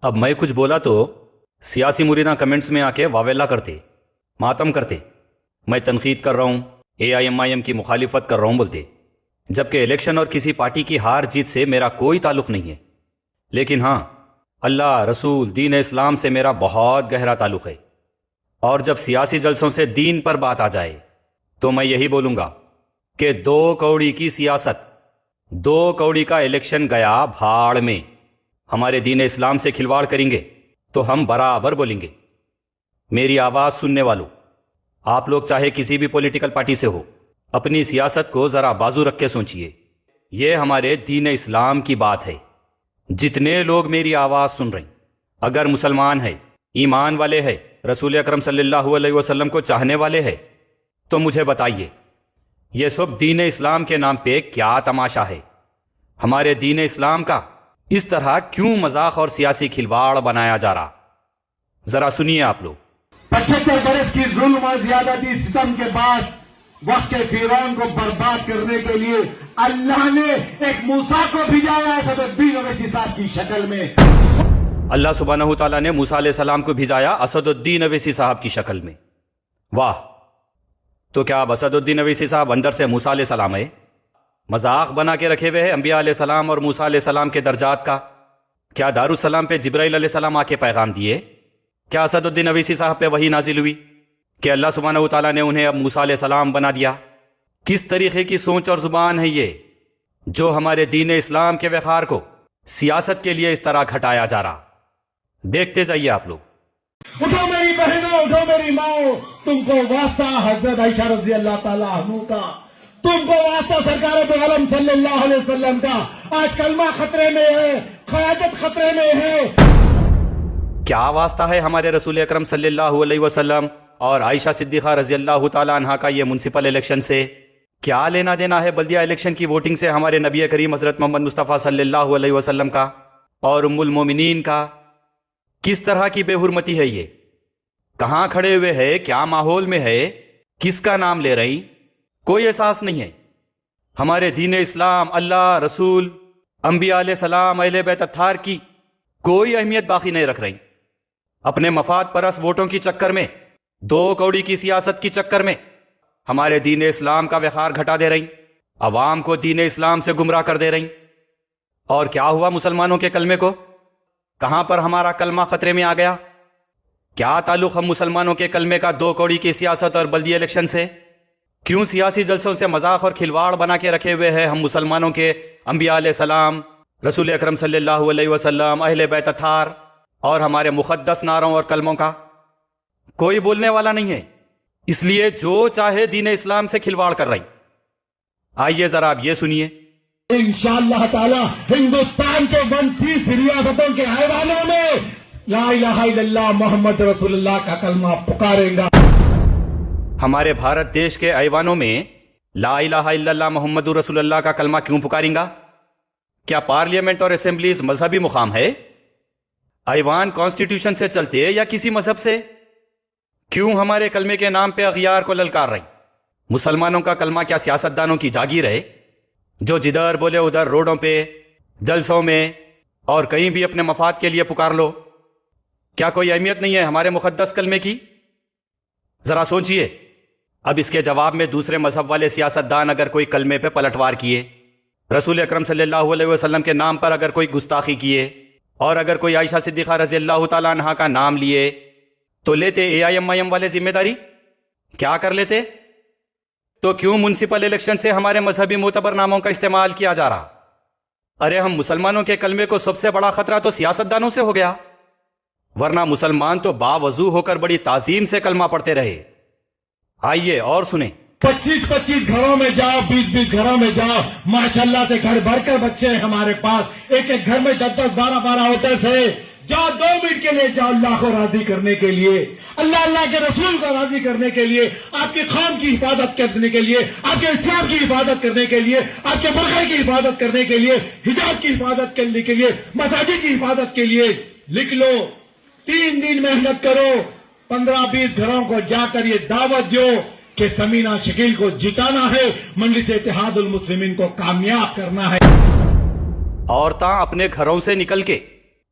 اب میں کچھ بولا تو سیاسی مریداں کمنٹس میں آ کے واویلا کرتے، ماتم کرتے، میں تنقید کر رہا ہوں، ایم کی مخالفت کر رہا ہوں بولتے، جبکہ الیکشن اور کسی پارٹی کی ہار جیت سے میرا کوئی تعلق نہیں ہے، لیکن ہاں اللہ، رسول، دین اسلام سے میرا بہت گہرا تعلق ہے۔ اور جب سیاسی جلسوں سے دین پر بات آ جائے تو میں یہی بولوں گا کہ 2 کوڑی کی سیاست، 2 کوڑی کا الیکشن گیا بھاڑ میں۔ ہمارے دین اسلام سے کھلواڑ کریں گے تو ہم برابر بولیں گے۔ میری آواز سننے والوں، آپ لوگ چاہے کسی بھی پولیٹیکل پارٹی سے ہو، اپنی سیاست کو ذرا بازو رکھ کے سوچئے، یہ ہمارے دین اسلام کی بات ہے۔ جتنے لوگ میری آواز سن رہے ہیں، اگر مسلمان ہے، ایمان والے ہیں، رسول اکرم صلی اللہ علیہ وسلم کو چاہنے والے ہیں، تو مجھے بتائیے یہ سب دین اسلام کے نام پہ کیا تماشا ہے؟ ہمارے دین اسلام کا اس طرح کیوں مذاق اور سیاسی کھلواڑ بنایا جا رہا؟ ذرا سنیے آپ لوگ۔ 75 برس کی ظلم اور زیادتی ستم کے بعد وقت کے فرعون کو برباد کرنے کے لیے اللہ نے ایک موسیٰ کو بھیجایا اسد الدین اویسی صاحب کی شکل میں۔ اللہ سبحانہ تعالیٰ نے موسیٰ علیہ السلام کو بھیجایا اسد الدین اویسی صاحب کی شکل میں۔ واہ! تو کیا اب اسد الدین اویسی صاحب اندر سے موسیٰ علیہ السلام ہے؟ مذاق بنا کے رکھے ہوئے ہیں انبیاء علیہ السلام اور موسیٰ علیہ السلام کے درجات کا۔ کیا دارالسلام پہ جبرائیل علیہ السلام آ کے پیغام دیے؟ کیا اسد الدین اویسی صاحب پہ وحی نازل ہوئی کہ اللہ سبحانہ تعالیٰ نے انہیں اب موسیٰ علیہ السلام بنا دیا؟ کس طریقے کی سوچ اور زبان ہے یہ جو ہمارے دین اسلام کے وقار کو سیاست کے لیے اس طرح گھٹایا جا رہا؟ دیکھتے جائیے آپ لوگ۔ اٹھو میری بہنوں، اٹھو میری ماؤں، تم کو واسطہ حضرت عائشہ رضی اللہ تعالیٰ عنہ کا، تم کو واسطہ سرکار دو عالم صلی اللہ علیہ وسلم کا۔ آج کلمہ خطرے میں ہے، قیادت خطرے میں ہے۔ کیا واسطہ ہے ہمارے رسول اکرم صلی اللہ علیہ وسلم اور عائشہ صدیقہ رضی اللہ تعالیٰ عنہا کا یہ میونسپل الیکشن سے؟ کیا لینا دینا ہے بلدیہ الیکشن کی ووٹنگ سے ہمارے نبی کریم حضرت محمد مصطفیٰ صلی اللہ علیہ وسلم کا اور ام المومنین کا؟ کس طرح کی بے حرمتی ہے یہ؟ کہاں کھڑے ہوئے ہے؟ کیا ماحول میں ہے؟ کس کا نام لے رہی؟ کوئی احساس نہیں ہے۔ ہمارے دین اسلام، اللہ، رسول، انبیاء علیہ السلام، اہل بیت اطہار کی کوئی اہمیت باقی نہیں رکھ رہی۔ اپنے مفاد پرست ووٹوں کی چکر میں، 2 کوڑی کی سیاست کی چکر میں ہمارے دین اسلام کا وقار گھٹا دے رہی، عوام کو دین اسلام سے گمراہ کر دے رہی۔ اور کیا ہوا مسلمانوں کے کلمے کو؟ کہاں پر ہمارا کلمہ خطرے میں آ گیا؟ کیا تعلق ہم مسلمانوں کے کلمے کا 2 کوڑی کی سیاست اور بلدی الیکشن سے؟ کیوں سیاسی جلسوں سے مذاق اور کھلواڑ بنا کے رکھے ہوئے ہیں ہم مسلمانوں کے انبیاء علیہ السلام، رسول اکرم صلی اللہ علیہ وسلم، اہل بیت اطہار اور ہمارے مقدس نعروں اور کلموں کا؟ کوئی بولنے والا نہیں ہے، اس لیے جو چاہے دین اسلام سے کھلواڑ کر رہی۔ آئیے ذرا آپ یہ سنیے۔ انشاءاللہ تعالی ہندوستان کے 29 ریاستوں کے ایوانوں میں لا الہ الا اللہ محمد رسول اللہ کا کلمہ پکاریں گا۔ ہمارے بھارت دیش کے ایوانوں میں لا الہ الا اللہ محمد رسول اللہ کا کلمہ کیوں پکاریں گا؟ کیا پارلیمنٹ اور اسمبلیز مذہبی مقام ہے؟ ایوان کانسٹیٹیوشن سے چلتے یا کسی مذہب سے؟ کیوں ہمارے کلمے کے نام پہ اغیار کو للکار رہی؟ مسلمانوں کا کلمہ کیا سیاستدانوں کی جاگیر ہے جو جدھر بولے ادھر روڈوں پہ، جلسوں میں اور کہیں بھی اپنے مفاد کے لیے پکار لو؟ کیا کوئی اہمیت نہیں ہے ہمارے مقدس کلمے کی؟ ذرا سوچئے۔ اب اس کے جواب میں دوسرے مذہب والے سیاستدان اگر کوئی کلمے پہ پلٹوار کیے، رسول اکرم صلی اللہ علیہ وسلم کے نام پر اگر کوئی گستاخی کیے اور اگر کوئی عائشہ صدیقہ رضی اللہ تعالیٰ عنہا کا نام لیے، تو لیتے ایم والے ذمہ داری؟ کیا کر لیتے؟ تو کیوں میونسپل الیکشن سے ہمارے مذہبی معتبر ناموں کا استعمال کیا جا رہا؟ ارے ہم مسلمانوں کے کلمے کو سب سے بڑا خطرہ تو سیاستدانوں سے ہو گیا، ورنہ مسلمان تو باوضو ہو کر بڑی تعظیم سے کلمہ پڑھتے رہے۔ آئیے اور سنیں۔ 25 گھروں میں جاؤ، 20 گھروں میں جاؤ، ماشاءاللہ سے گھر بھر کر بچے ہیں ہمارے پاس، ایک گھر میں 10 12 ہوتے تھے۔ جاؤ 2 منٹ کے لیے جاؤ، اللہ کو راضی کرنے کے لیے، اللہ کے رسول کو راضی کرنے کے لیے، آپ کی قوم کی حفاظت کرنے کے لیے، آپ کے اسلام کی حفاظت کرنے کے لیے، آپ کے برقع کی حفاظت کرنے کے لیے، حجاب کی حفاظت کرنے کے لیے، مساجد کی حفاظت کے لیے۔ لکھ لو، 3 دن محنت کرو، 15-20 گھروں کو جا کر یہ دعوت دو کہ سمینہ شکیل کو جتانا ہے، مجلس اتحاد المسلمین کو کامیاب کرنا ہے۔ عورتاں اپنے گھروں سے نکل کے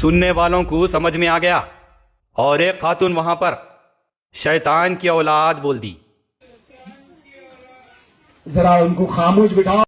سننے والوں کو سمجھ میں آ گیا، اور ایک خاتون وہاں پر شیطان کی اولاد بول دی۔ ذرا ان کو خاموش بٹھاؤ۔